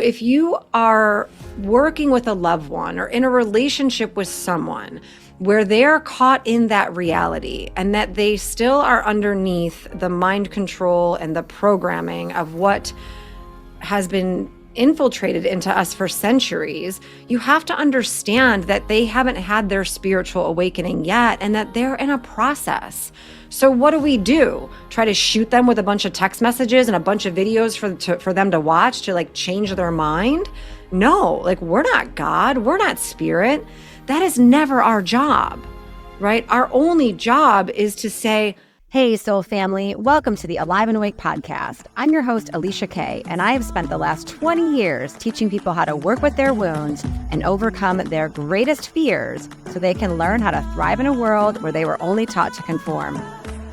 If you are working with a loved one or in a relationship with someone where they're caught in that reality and that they still are underneath the mind control and the programming of what has been infiltrated into us for centuries, you have to understand that they haven't had their spiritual awakening yet and that they're in a process. So what do? Try to shoot them with a bunch of text messages and a bunch of videos for them to watch to change their mind? No, we're not God, we're not spirit. That is never our job, right? Our only job is to say, hey, soul family, welcome to the Alive and Awake podcast. I'm your host, Alicia Kay, and I have spent the last 20 years teaching people how to work with their wounds and overcome their greatest fears so they can learn how to thrive in a world where they were only taught to conform.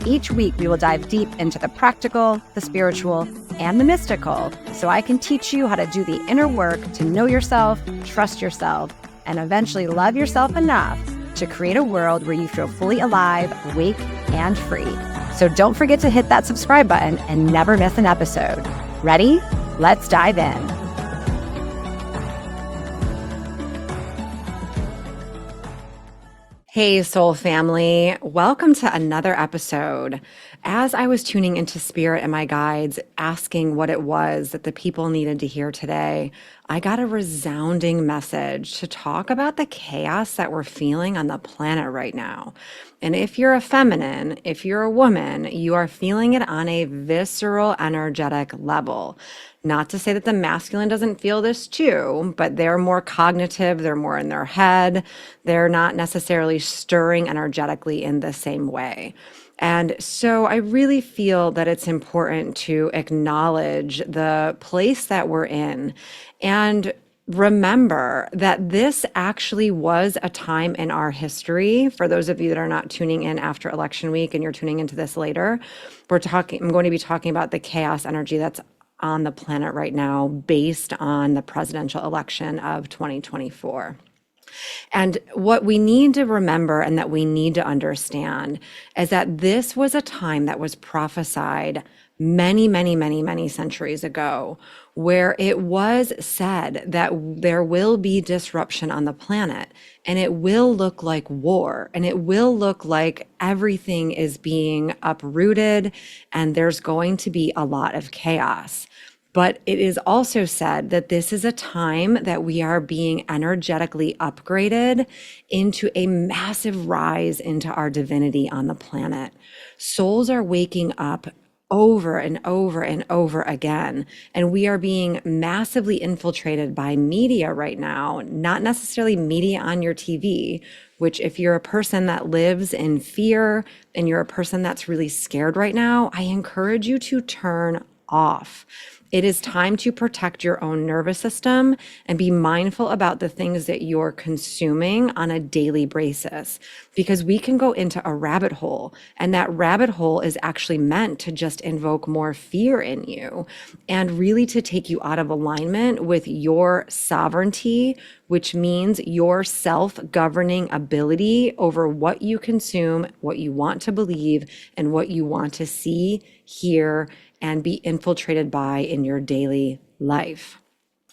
Each week, we will dive deep into the practical, the spiritual, and the mystical so I can teach you how to do the inner work to know yourself, trust yourself, and eventually love yourself enough to create a world where you feel fully alive, awake, and free. So don't forget to hit that subscribe button and never miss an episode. Ready? Let's dive in. Hey, soul family, welcome to another episode. As I was tuning into spirit and my guides, asking what it was that the people needed to hear today, I got a resounding message to talk about the chaos that we're feeling on the planet right now. And if you're a feminine, if you're a woman, you are feeling it on a visceral, energetic level. Not to say that the masculine doesn't feel this too, but they're more cognitive, they're more in their head, they're not necessarily stirring energetically in the same way. And so I really feel that it's important to acknowledge the place that we're in and remember that this actually was a time in our history. For those of you that are not tuning in after election week and you're tuning into this later, I'm going to be talking about the chaos energy that's on the planet right now based on the presidential election of 2024. And what we need to remember and that we need to understand is that this was a time that was prophesied many centuries ago, where it was said that there will be disruption on the planet and it will look like war and it will look like everything is being uprooted and there's going to be a lot of chaos. But it is also said that this is a time that we are being energetically upgraded into a massive rise into our divinity on the planet. Souls are waking up over and over and over again. And we are being massively infiltrated by media right now, not necessarily media on your TV, which if you're a person that lives in fear and you're a person that's really scared right now, I encourage you to turn off. It is time to protect your own nervous system and be mindful about the things that you're consuming on a daily basis, because we can go into a rabbit hole, and that rabbit hole is actually meant to just invoke more fear in you and really to take you out of alignment with your sovereignty, which means your self-governing ability over what you consume, what you want to believe, and what you want to see, hear, and be infiltrated by in your daily life.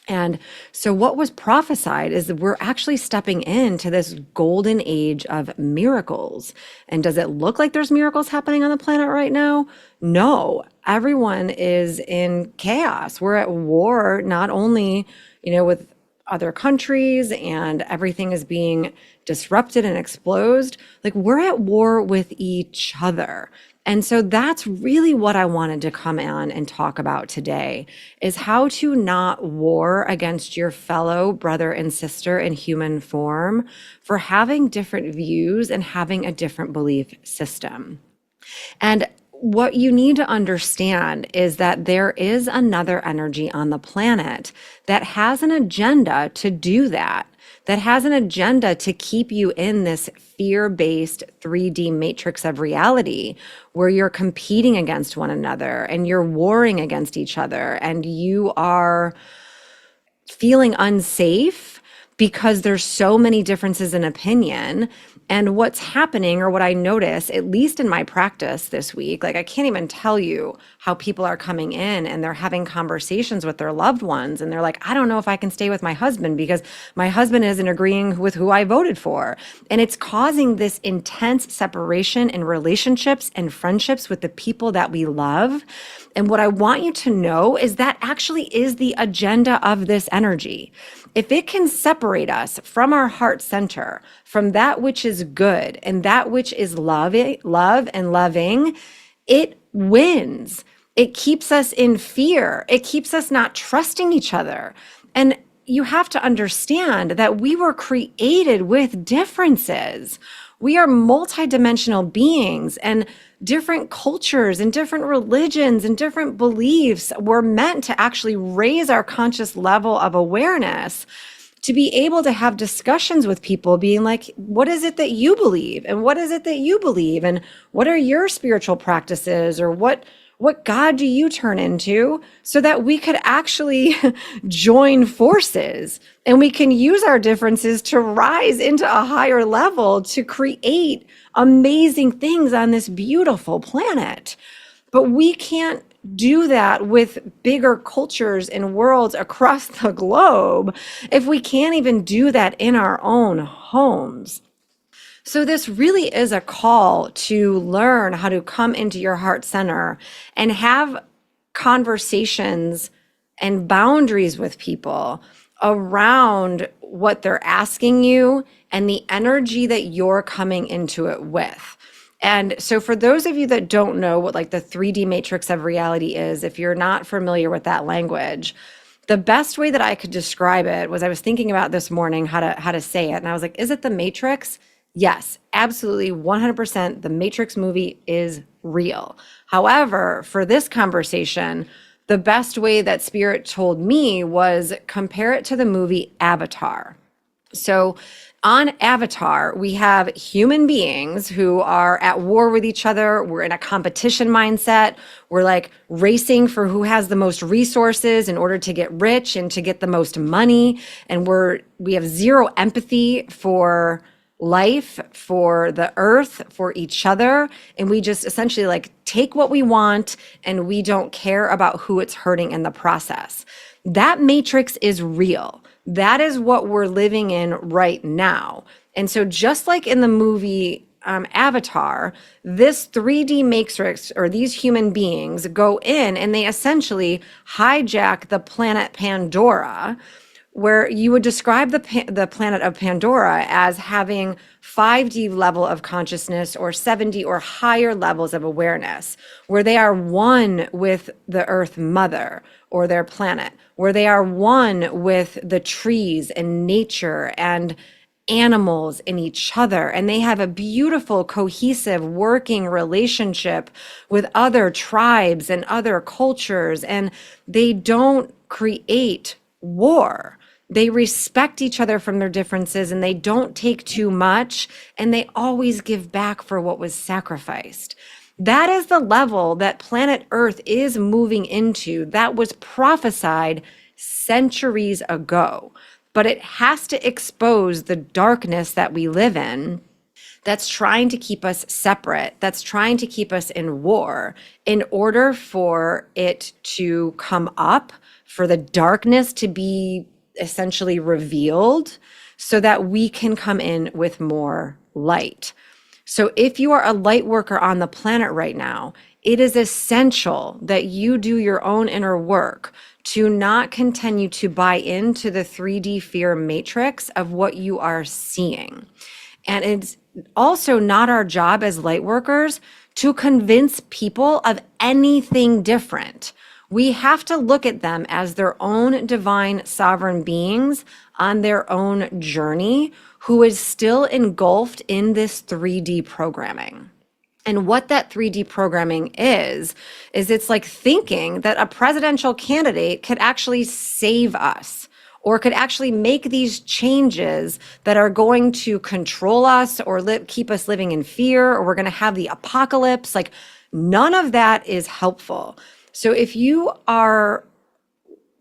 And so what was prophesied is that we're actually stepping into this golden age of miracles. And does it look like there's miracles happening on the planet right now? No, everyone is in chaos. We're at war, not only, with other countries, and everything is being disrupted and exposed. We're at war with each other. And so that's really what I wanted to come on and talk about today, is how to not war against your fellow brother and sister in human form for having different views and having a different belief system. And what you need to understand is that there is another energy on the planet that has an agenda to do that has an agenda to keep you in this fear-based 3D matrix of reality where you're competing against one another and you're warring against each other and you are feeling unsafe because there's so many differences in opinion. And what's happening, or what I notice, at least in my practice this week, like I can't even tell you how people are coming in and they're having conversations with their loved ones. And they're like, I don't know if I can stay with my husband because my husband isn't agreeing with who I voted for. And it's causing this intense separation in relationships and friendships with the people that we love. And what I want you to know is that actually is the agenda of this energy. If it can separate us from our heart center, from that which is good and that which is love and loving, it wins. It keeps us in fear. It keeps us not trusting each other. And you have to understand that we were created with differences. We are multidimensional beings, and different cultures and different religions and different beliefs were meant to actually raise our conscious level of awareness, to be able to have discussions with people being like, what is it that you believe? And what is it that you believe? And what are your spiritual practices? Or what God do you turn into, so that we could actually join forces and we can use our differences to rise into a higher level to create amazing things on this beautiful planet. But we can't do that with bigger cultures and worlds across the globe if we can't even do that in our own homes. So this really is a call to learn how to come into your heart center and have conversations and boundaries with people around what they're asking you and the energy that you're coming into it with. And so for those of you that don't know what like the 3D matrix of reality is, if you're not familiar with that language, the best way that I could describe it was, I was thinking about this morning how to say it, and I was like, is it the Matrix? Yes, absolutely, 100%. The Matrix movie is real. However, for this conversation, the best way that Spirit told me was compare it to the movie Avatar. So on Avatar, we have human beings who are at war with each other. We're in a competition mindset. We're like racing for who has the most resources in order to get rich and to get the most money. And we have zero empathy for life, for the earth, for each other. And we just essentially like take what we want and we don't care about who it's hurting in the process. That matrix is real. That is what we're living in right now. And so just like in the movie Avatar, this 3D matrix, or these human beings go in and they essentially hijack the planet Pandora, where you would describe the planet of Pandora as having 5D level of consciousness or 7D or higher levels of awareness, where they are one with the Earth Mother or their planet, where they are one with the trees and nature and animals in each other, and they have a beautiful, cohesive, working relationship with other tribes and other cultures, and they don't create war. They respect each other from their differences, and they don't take too much, and they always give back for what was sacrificed. That is the level that planet Earth is moving into. That was prophesied centuries ago. But it has to expose the darkness that we live in, that's trying to keep us separate, that's trying to keep us in war, in order for it to come up, for the darkness to be essentially revealed, so that we can come in with more light. So if you are a light worker on the planet right now, it is essential that you do your own inner work to not continue to buy into the 3D fear matrix of what you are seeing. And it's also not our job as light workers to convince people of anything different. We have to look at them as their own divine sovereign beings on their own journey, who is still engulfed in this 3D programming. And what that 3D programming is it's like thinking that a presidential candidate could actually save us, or could actually make these changes that are going to control us or keep us living in fear, or we're going to have the apocalypse. Like, none of that is helpful. So if you are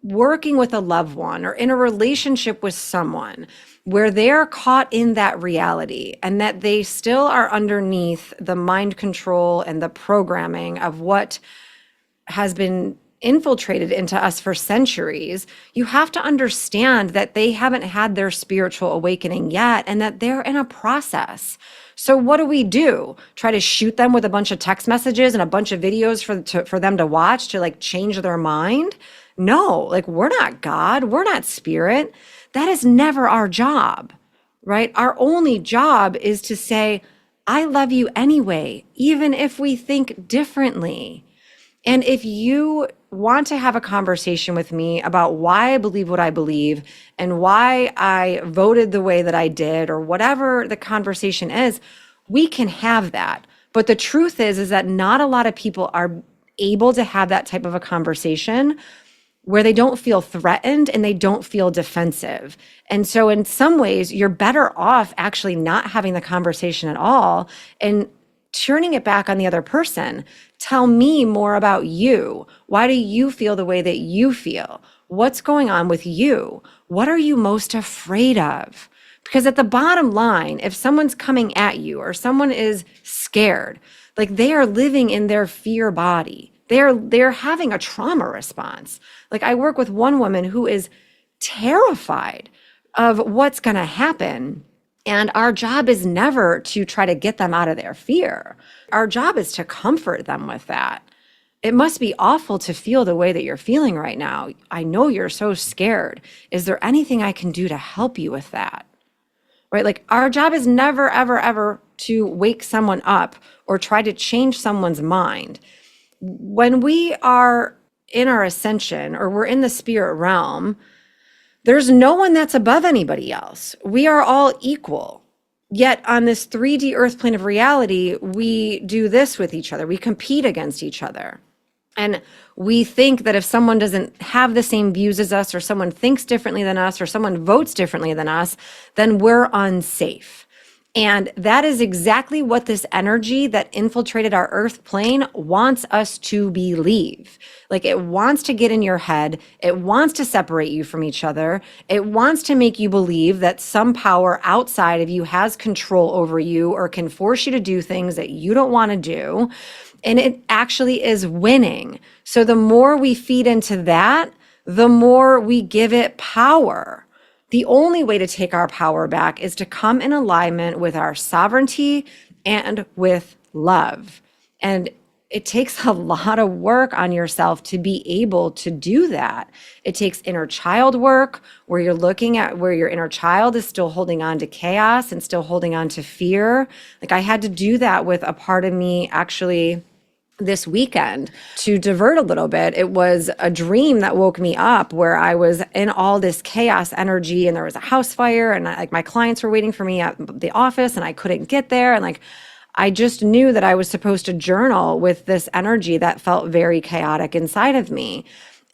working with a loved one or in a relationship with someone where they're caught in that reality and that they still are underneath the mind control and the programming of what has been infiltrated into us for centuries, you have to understand that they haven't had their spiritual awakening yet and that they're in a process. So what do? Try to shoot them with a bunch of text messages and a bunch of videos for them to watch to like change their mind? No, like we're not God, we're not spirit. That is never our job, right? Our only job is to say, I love you anyway, even if we think differently. And if you want to have a conversation with me about why I believe what I believe and why I voted the way that I did, or whatever the conversation is, we can have that. But the truth is that not a lot of people are able to have that type of a conversation where they don't feel threatened and they don't feel defensive. And so in some ways, you're better off actually not having the conversation at all and turning it back on the other person. Tell me more about you. Why do you feel the way that you feel? What's going on with you? What are you most afraid of? Because at the bottom line, if someone's coming at you or someone is scared, like they are living in their fear body. They're having a trauma response. Like I work with one woman who is terrified of what's going to happen. And our job is never to try to get them out of their fear. Our job is to comfort them with that. It must be awful to feel the way that you're feeling right now. I know you're so scared. Is there anything I can do to help you with that? Right? Like our job is never, ever, ever to wake someone up or try to change someone's mind. When we are in our ascension or we're in the spirit realm, there's no one that's above anybody else. We are all equal. Yet on this 3D earth plane of reality, we do this with each other. We compete against each other. And we think that if someone doesn't have the same views as us, or someone thinks differently than us, or someone votes differently than us, then we're unsafe. And that is exactly what this energy that infiltrated our earth plane wants us to believe. Like it wants to get in your head. It wants to separate you from each other. It wants to make you believe that some power outside of you has control over you or can force you to do things that you don't want to do. And it actually is winning. So the more we feed into that, the more we give it power. The only way to take our power back is to come in alignment with our sovereignty and with love. And it takes a lot of work on yourself to be able to do that. It takes inner child work where you're looking at where your inner child is still holding on to chaos and still holding on to fear. Like I had to do that with a part of me actually this weekend to divert a little bit. It was a dream that woke me up where I was in all this chaos energy and there was a house fire and like my clients were waiting for me at the office and I couldn't get there. And like, I just knew that I was supposed to journal with this energy that felt very chaotic inside of me.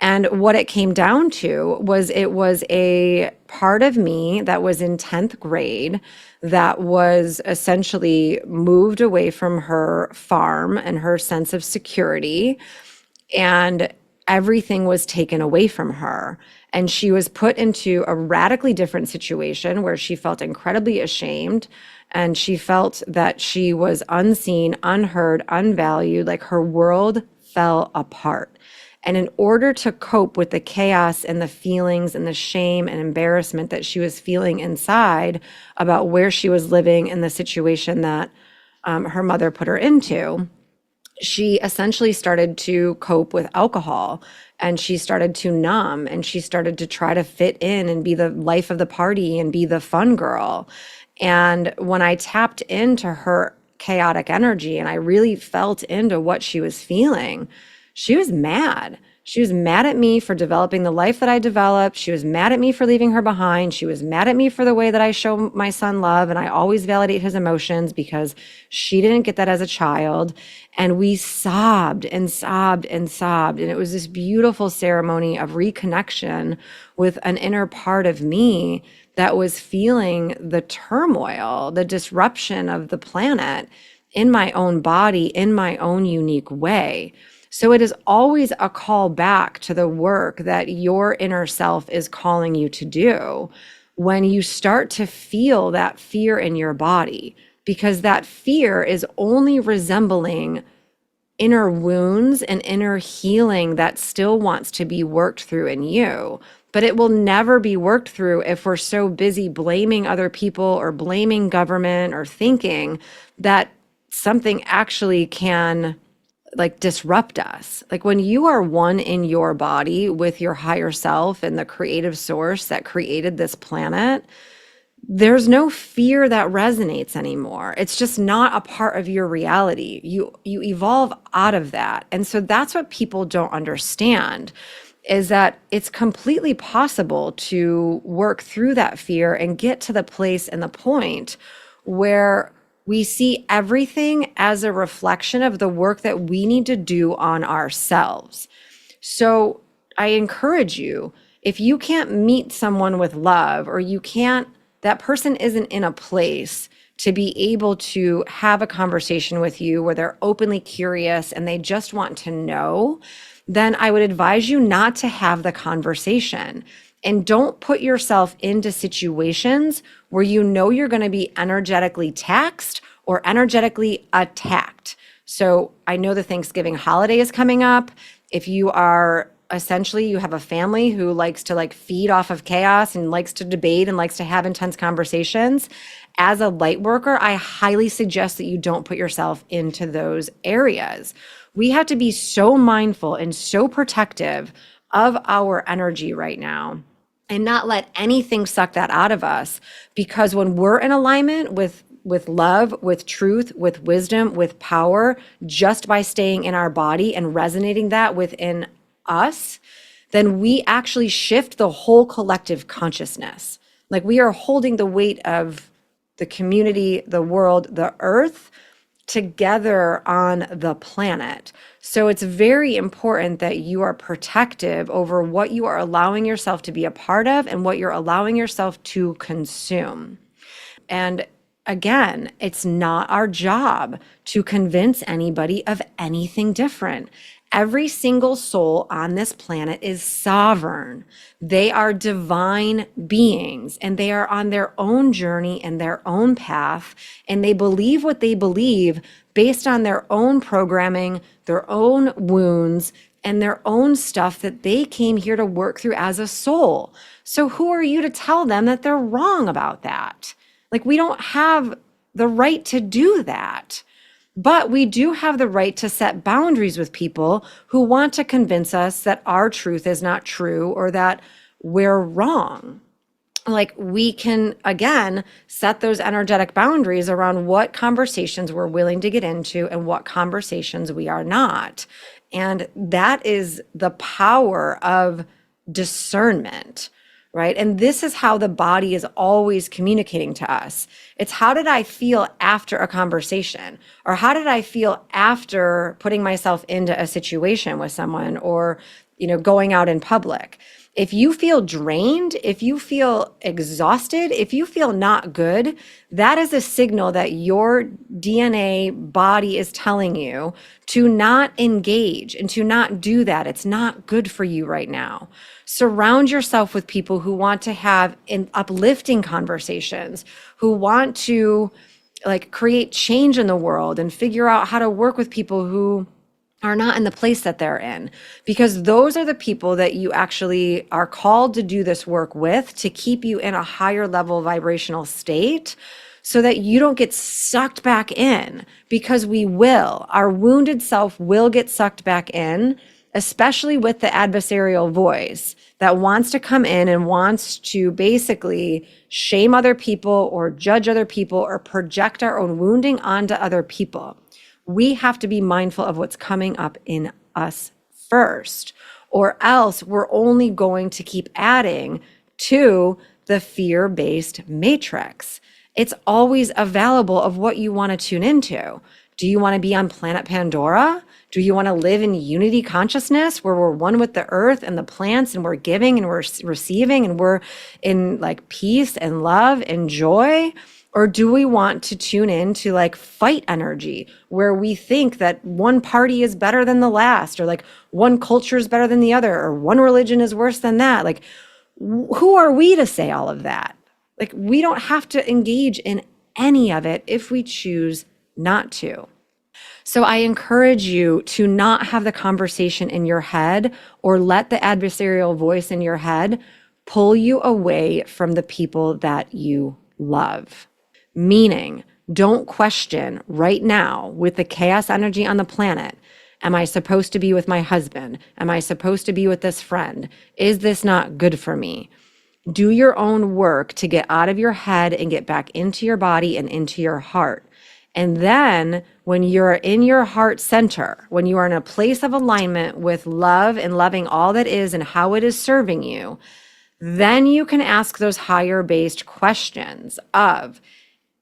And what it came down to was it was a part of me that was in 10th grade that was essentially moved away from her farm and her sense of security. And everything was taken away from her. And she was put into a radically different situation where she felt incredibly ashamed. And she felt that she was unseen, unheard, unvalued, like her world fell apart. And in order to cope with the chaos and the feelings and the shame and embarrassment that she was feeling inside about where she was living and the situation that her mother put her into, she essentially started to cope with alcohol and she started to numb and she started to try to fit in and be the life of the party and be the fun girl. And when I tapped into her chaotic energy and I really felt into what she was feeling, she was mad. She was mad at me for developing the life that I developed. She was mad at me for leaving her behind. She was mad at me for the way that I show my son love. And I always validate his emotions because she didn't get that as a child. And we sobbed and sobbed and sobbed. And it was this beautiful ceremony of reconnection with an inner part of me that was feeling the turmoil, the disruption of the planet in my own body, in my own unique way. So it is always a call back to the work that your inner self is calling you to do when you start to feel that fear in your body, because that fear is only resembling inner wounds and inner healing that still wants to be worked through in you. But it will never be worked through if we're so busy blaming other people or blaming government or thinking that something actually can like disrupt us. Like when you are one in your body with your higher self and the creative source that created this planet, there's no fear that resonates anymore. It's just not a part of your reality. You evolve out of that. And so that's what people don't understand, is that it's completely possible to work through that fear and get to the place and the point where we see everything as a reflection of the work that we need to do on ourselves. So I encourage you, if you can't meet someone with love, or you can't, that person isn't in a place to be able to have a conversation with you where they're openly curious and they just want to know, then I would advise you not to have the conversation. And don't put yourself into situations where you know you're going to be energetically taxed or energetically attacked. So I know the Thanksgiving holiday is coming up. If you are essentially, you have a family who likes to like feed off of chaos and likes to debate and likes to have intense conversations, as a light worker, I highly suggest that you don't put yourself into those areas. We have to be so mindful and so protective of our energy right now and not let anything suck that out of us, because when we're in alignment with love, with truth, with wisdom, with power, just by staying in our body and resonating that within us, then we actually shift the whole collective consciousness. Like we are holding the weight of the community, the world, the earth together on the planet. So it's very important that you are protective over what you are allowing yourself to be a part of and what you're allowing yourself to consume. And again, it's not our job to convince anybody of anything different. Every single soul on this planet is sovereign. They are divine beings and they are on their own journey and their own path. And they believe what they believe based on their own programming, their own wounds, and their own stuff that they came here to work through as a soul. So who are you to tell them that they're wrong about that? Like, we don't have the right to do that. But we do have the right to set boundaries with people who want to convince us that our truth is not true or that we're wrong. Like, we can, again, set those energetic boundaries around what conversations we're willing to get into and what conversations we are not. And that is the power of discernment, right? And this is how the body is always communicating to us. It's how did I feel after a conversation? Or how did I feel after putting myself into a situation with someone or, going out in public? If you feel drained, if you feel exhausted, if you feel not good, that is a signal that your DNA body is telling you to not engage and to not do that. It's not good for you right now. Surround yourself with people who want to have uplifting conversations, who want to create change in the world and figure out how to work with people who are not in the place that they're in, because those are the people that you actually are called to do this work with, to keep you in a higher level vibrational state so that you don't get sucked back in, because our wounded self will get sucked back in, especially with the adversarial voice that wants to come in and wants to basically shame other people or judge other people or project our own wounding onto other people. We have to be mindful of what's coming up in us first, or else we're only going to keep adding to the fear-based matrix. It's always available of what you want to tune into. Do you want to be on planet Pandora? Do you want to live in unity consciousness where we're one with the earth and the plants and we're giving and we're receiving and we're in peace and love and joy? Or do we want to tune in to like fight energy where we think that one party is better than the last, or like one culture is better than the other, or one religion is worse than that? Like, who are we to say all of that? Like, we don't have to engage in any of it if we choose not to. So I encourage you to not have the conversation in your head or let the adversarial voice in your head pull you away from the people that you love. Meaning, don't question right now with the chaos energy on the planet. Am I supposed to be with my husband? Am I supposed to be with this friend? Is this not good for me? Do your own work to get out of your head and get back into your body and into your heart. And then when you're in your heart center, when you are in a place of alignment with love and loving all that is and how it is serving you, then you can ask those higher based questions of,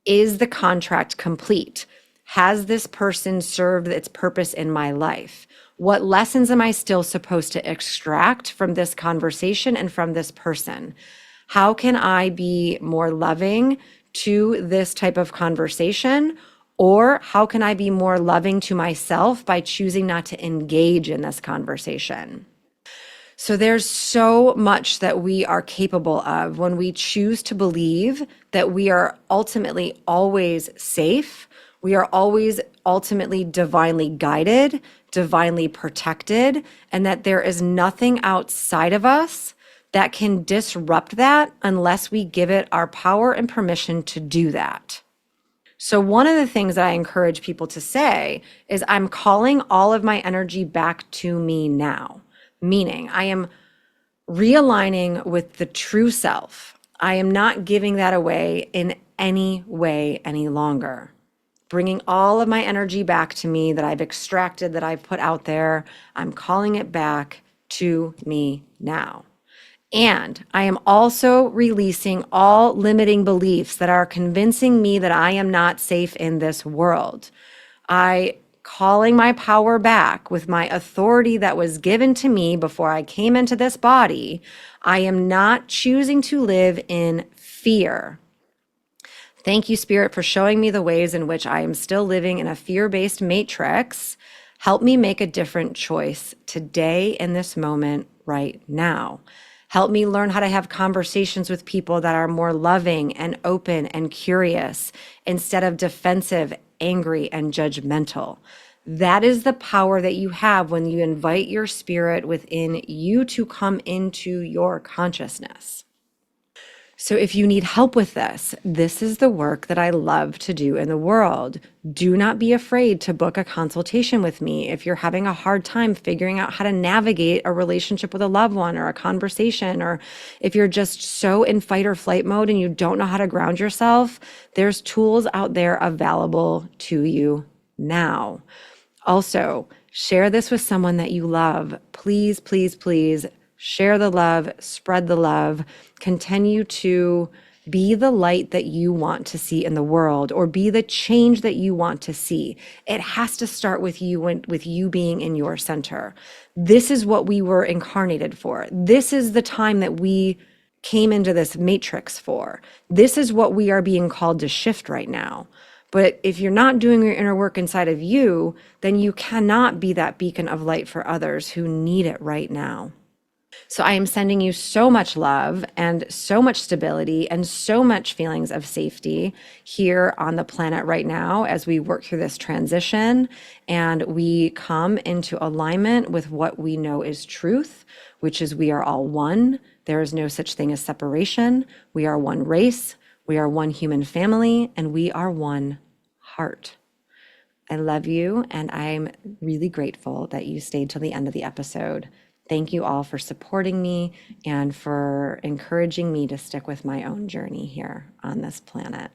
is the contract complete? Has this person served its purpose in my life? What lessons am I still supposed to extract from this conversation and from this person? How can I be more loving to this type of conversation? Or how can I be more loving to myself by choosing not to engage in this conversation? So there's so much that we are capable of when we choose to believe that we are ultimately always safe. We are always ultimately divinely guided, divinely protected, and that there is nothing outside of us that can disrupt that unless we give it our power and permission to do that. So one of the things that I encourage people to say is, I'm calling all of my energy back to me now. Meaning, I am realigning with the true self. I am not giving that away in any way any longer. Bringing all of my energy back to me that I've extracted, that I've put out there, I'm calling it back to me now. And I am also releasing all limiting beliefs that are convincing me that I am not safe in this world. I calling my power back with my authority that was given to me before I came into this body. I am not choosing to live in fear. Thank you, Spirit, for showing me the ways in which I am still living in a fear-based matrix. Help me make a different choice today in this moment right now. Help me learn how to have conversations with people that are more loving and open and curious instead of defensive, angry, and judgmental. That is the power that you have when you invite your spirit within you to come into your consciousness. So if you need help with this, this is the work that I love to do in the world. Do not be afraid to book a consultation with me if you're having a hard time figuring out how to navigate a relationship with a loved one or a conversation, or if you're just so in fight or flight mode and you don't know how to ground yourself. There's tools out there available to you now. Also, share this with someone that you love. Please, please, please share the love, spread the love, continue to be the light that you want to see in the world, or be the change that you want to see. It has to start with you and with you being in your center. This is what we were incarnated for. This is the time that we came into this matrix for. This is what we are being called to shift right now. But if you're not doing your inner work inside of you, then you cannot be that beacon of light for others who need it right now. So I am sending you so much love and so much stability and so much feelings of safety here on the planet right now as we work through this transition and we come into alignment with what we know is truth, which is we are all one. There is no such thing as separation. We are one race. We are one human family, and we are one heart. I love you, and I'm really grateful that you stayed till the end of the episode. Thank you all for supporting me and for encouraging me to stick with my own journey here on this planet.